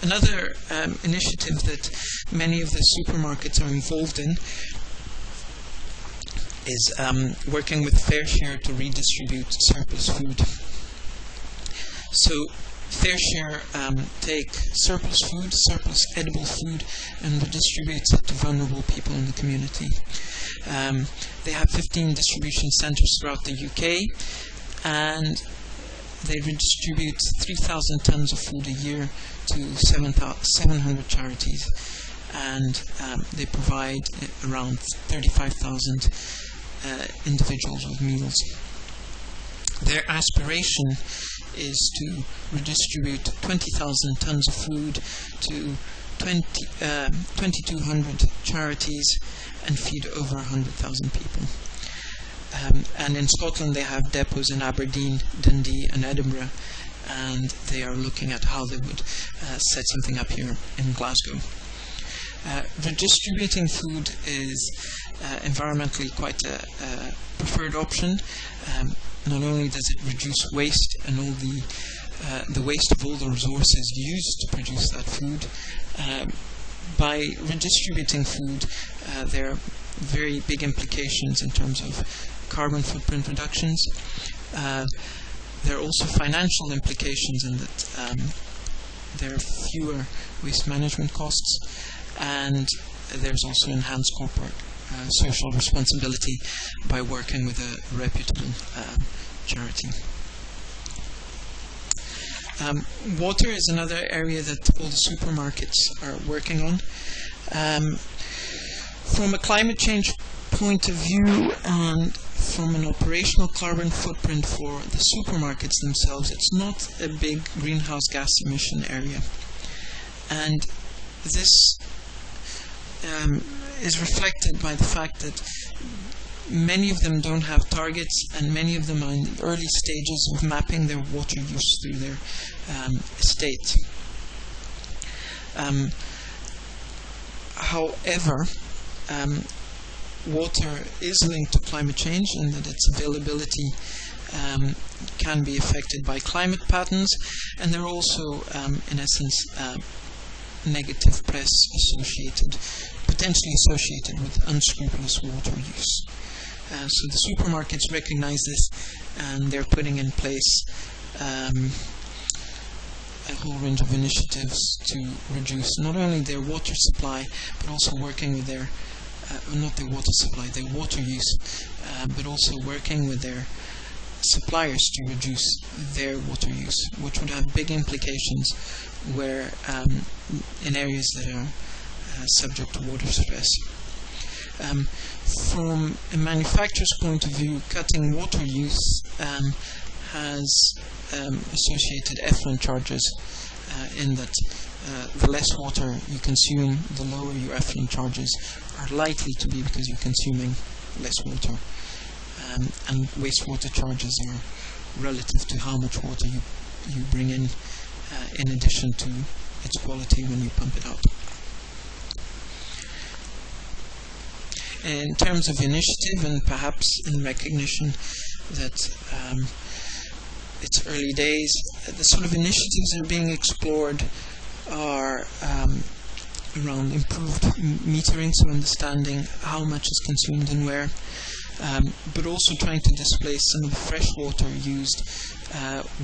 Another initiative that many of the supermarkets are involved in is working with Fair Share to redistribute surplus food. So Fair Share take surplus food, surplus edible food, and redistributes it to vulnerable people in the community. They have 15 distribution centres throughout the UK, and they redistribute 3,000 tonnes of food a year to 700 charities, and they provide around 35,000 individuals with meals. Their aspiration is to redistribute 20,000 tonnes of food to 2,200 charities and feed over 100,000 people. And in Scotland they have depots in Aberdeen, Dundee and Edinburgh, and they are looking at how they would set something up here in Glasgow. Redistributing food is environmentally quite a preferred option. Not only does it reduce waste and all the waste of all the resources used to produce that food, by redistributing food there are very big implications in terms of carbon footprint reductions. There are also financial implications in that there are fewer waste management costs, and there's also enhanced corporate social responsibility by working with a reputable charity. Water is another area that all the supermarkets are working on. From a climate change point of view and from an operational carbon footprint for the supermarkets themselves, it's not a big greenhouse gas emission area. And this is reflected by the fact that many of them don't have targets, and many of them are in the early stages of mapping their water use through their estate. However, water is linked to climate change, and that its availability can be affected by climate patterns, and there are also, in essence, negative press potentially associated with unscrupulous water use. So the supermarkets recognize this, and they're putting in place a whole range of initiatives to reduce not only their water supply, but also working with their their water use, but also working with their suppliers to reduce their water use, which would have big implications where in areas that are subject to water stress. From a manufacturer's point of view, cutting water use has associated effluent charges, in that the less water you consume, the lower your effluent charges are likely to be, because you're consuming less water. And wastewater charges are relative to how much water you bring in addition to its quality when you pump it out. In terms of initiative, and perhaps in recognition that it's early days, the sort of initiatives that are being explored are around improved metering, so understanding how much is consumed and where, but also trying to displace some of the fresh water used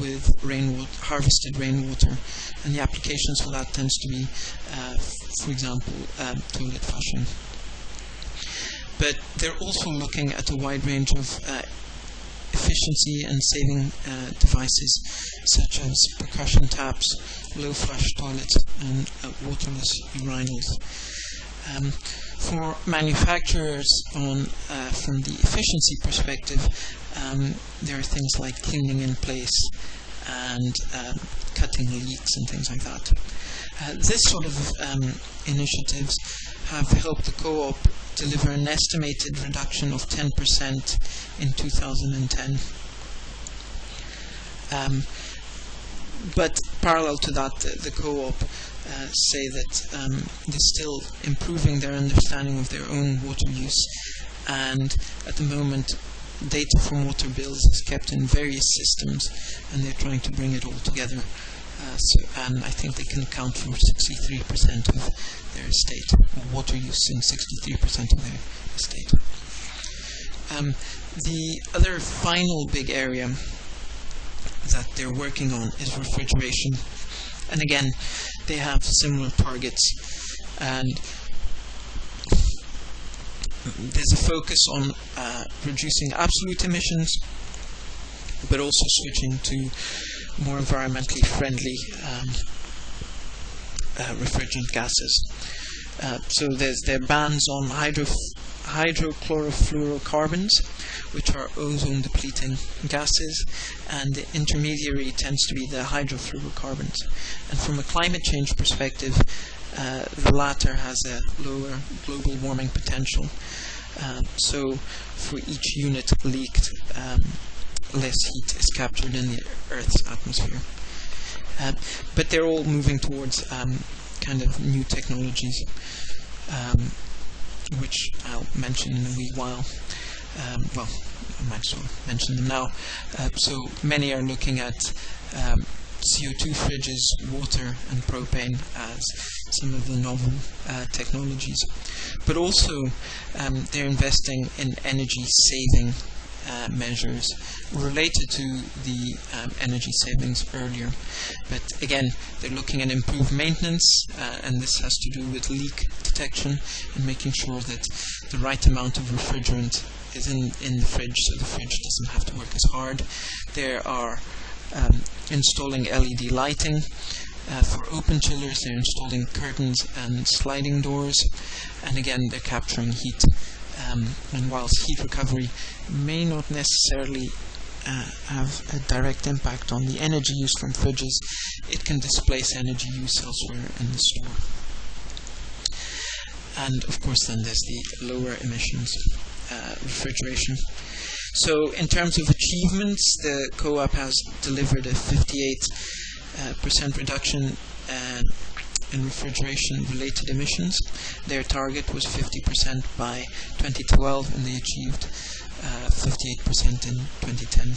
with harvested rainwater, and the applications for that tends to be, for example, toilet flushing. But they're also looking at a wide range of efficiency and saving devices, such as percussion taps, low flush toilets, and waterless urinals. For manufacturers, from the efficiency perspective, there are things like cleaning in place and cutting leaks and things like that. This sort of initiatives have helped the co-op deliver an estimated reduction of 10% in 2010. But parallel to that, the co-op say that they're still improving their understanding of their own water use, and at the moment data from water bills is kept in various systems, and they're trying to bring it all together and I think they can account for 63% of their estate, water use in 63% of their estate. The other final big area that they're working on is refrigeration, and again they have similar targets, and there's a focus on reducing absolute emissions, but also switching to more environmentally friendly refrigerant gases. So there are bans on hydrochlorofluorocarbons, which are ozone depleting gases, and the intermediary tends to be the hydrofluorocarbons. And from a climate change perspective, the latter has a lower global warming potential. So for each unit leaked, less heat is captured in the Earth's atmosphere. But they're all moving towards kind of new technologies, which I'll mention in a wee while. Well, I might as well mention them now. So many are looking at CO2 fridges, water and propane as some of the novel technologies. But also they're investing in energy saving measures related to the energy savings earlier. But again, they're looking at improved maintenance, and this has to do with leak detection and making sure that the right amount of refrigerant is in the fridge, so the fridge doesn't have to work as hard. There are installing LED lighting for open chillers. They're installing curtains and sliding doors, and again they're capturing heat. And whilst heat recovery may not necessarily have a direct impact on the energy used from fridges, it can displace energy use elsewhere in the store. And of course then there's the lower emissions refrigeration. So in terms of achievements, the co-op has delivered a 58% reduction in refrigeration-related emissions. Their target was 50% by 2012, and they achieved 58% in 2010.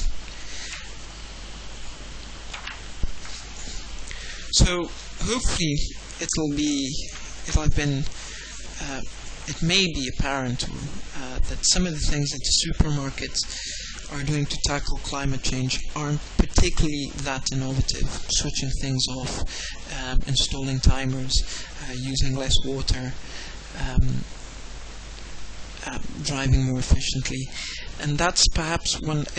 So hopefully it may be apparent that some of the things that the supermarkets are doing to tackle climate change aren't particularly that innovative. Switching things off, installing timers, using less water, driving more efficiently, and that's perhaps a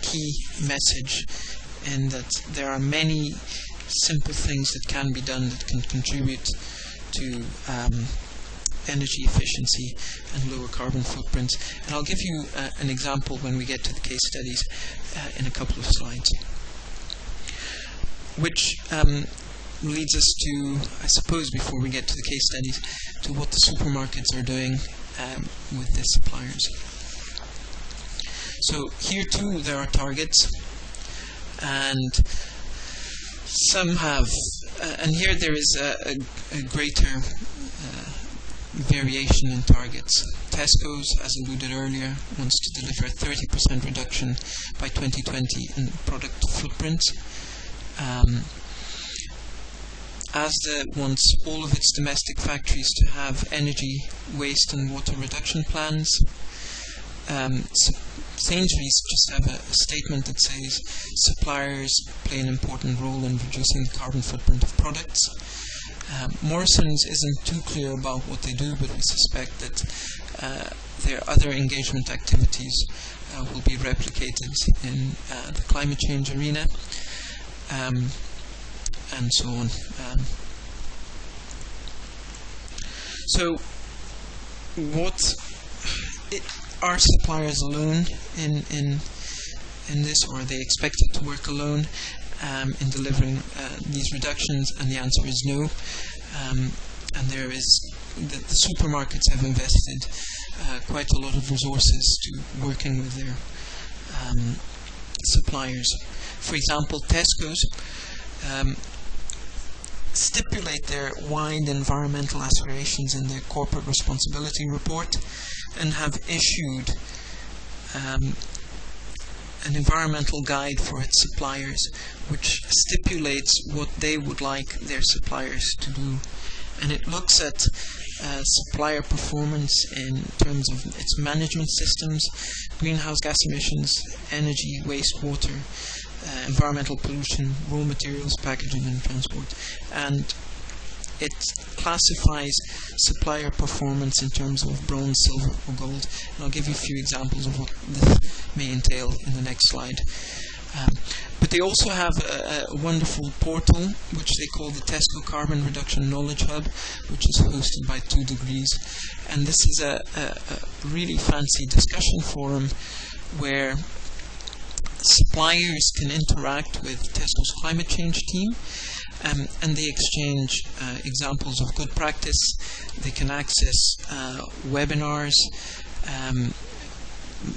key message, in that there are many simple things that can be done that can contribute to energy efficiency and lower carbon footprints. And I'll give you an example when we get to the case studies in a couple of slides, which leads us to, I suppose, before we get to the case studies, to what the supermarkets are doing with their suppliers. So here too there are targets, and some have, and here there is a greater variation in targets. Tesco's, as alluded earlier, wants to deliver a 30% reduction by 2020 in product footprint. Asda wants all of its domestic factories to have energy, waste and water reduction plans. Sainsbury's just have a statement that says suppliers play an important role in reducing the carbon footprint of products. Morrison's isn't too clear about what they do, but we suspect that their other engagement activities will be replicated in the climate change arena, and so on. So are suppliers alone in this, or are they expected to work alone in delivering these reductions? And the answer is no. And there is the supermarkets have invested quite a lot of resources to working with their suppliers. For example, Tesco's stipulate their wide environmental aspirations in their corporate responsibility report, and have issued an environmental guide for its suppliers, which stipulates what they would like their suppliers to do. And it looks at supplier performance in terms of its management systems, greenhouse gas emissions, energy, wastewater, environmental pollution, raw materials, packaging and transport. And it classifies supplier performance in terms of bronze, silver or gold. And I'll give you a few examples of what this may entail in the next slide. But they also have a wonderful portal which they call the Tesco Carbon Reduction Knowledge Hub, which is hosted by 2 Degrees. And this is a really fancy discussion forum where suppliers can interact with Tesco's climate change team, and they exchange examples of good practice. They can access webinars,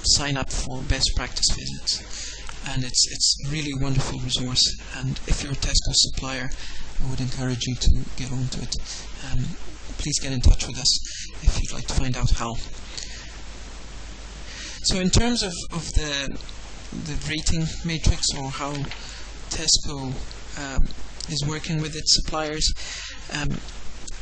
sign up for best practice visits. And it's really a wonderful resource, and if you're a Tesco supplier, I would encourage you to get onto it. Please get in touch with us if you'd like to find out how. So in terms of the rating matrix, or how Tesco is working with its suppliers,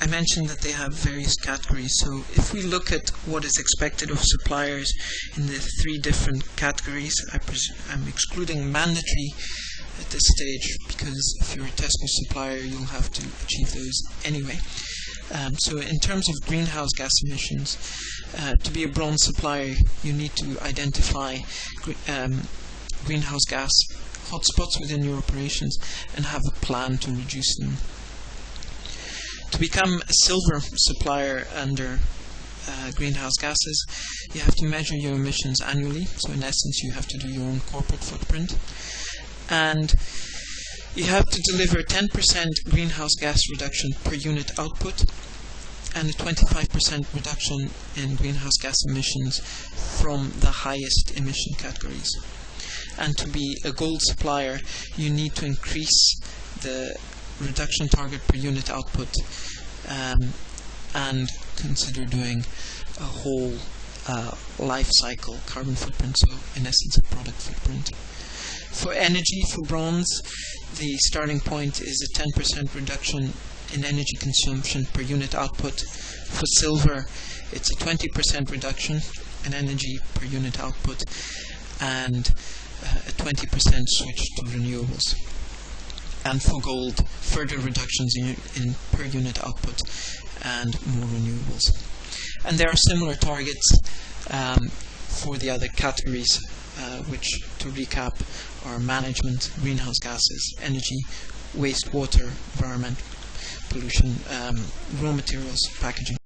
I mentioned that they have various categories. So if we look at what is expected of suppliers in the 3 different categories, I'm excluding mandatory at this stage, because if you're a Tesco supplier, you'll have to achieve those anyway. So in terms of greenhouse gas emissions, to be a bronze supplier, you need to identify greenhouse gas hotspots within your operations and have a plan to reduce them. To become a silver supplier under greenhouse gases, you have to measure your emissions annually. So in essence, you have to do your own corporate footprint. And you have to deliver 10% greenhouse gas reduction per unit output and a 25% reduction in greenhouse gas emissions from the highest emission categories. And to be a gold supplier, you need to increase the reduction target per unit output and consider doing a whole life cycle carbon footprint, so in essence a product footprint. For energy, for bronze, the starting point is a 10% reduction in energy consumption per unit output. For silver, it's a 20% reduction in energy per unit output and a 20% switch to renewables. And for gold, further reductions in per unit output and more renewables. And there are similar targets for the other categories, which, to recap, are management, greenhouse gases, energy, wastewater, environment, pollution, raw materials, packaging.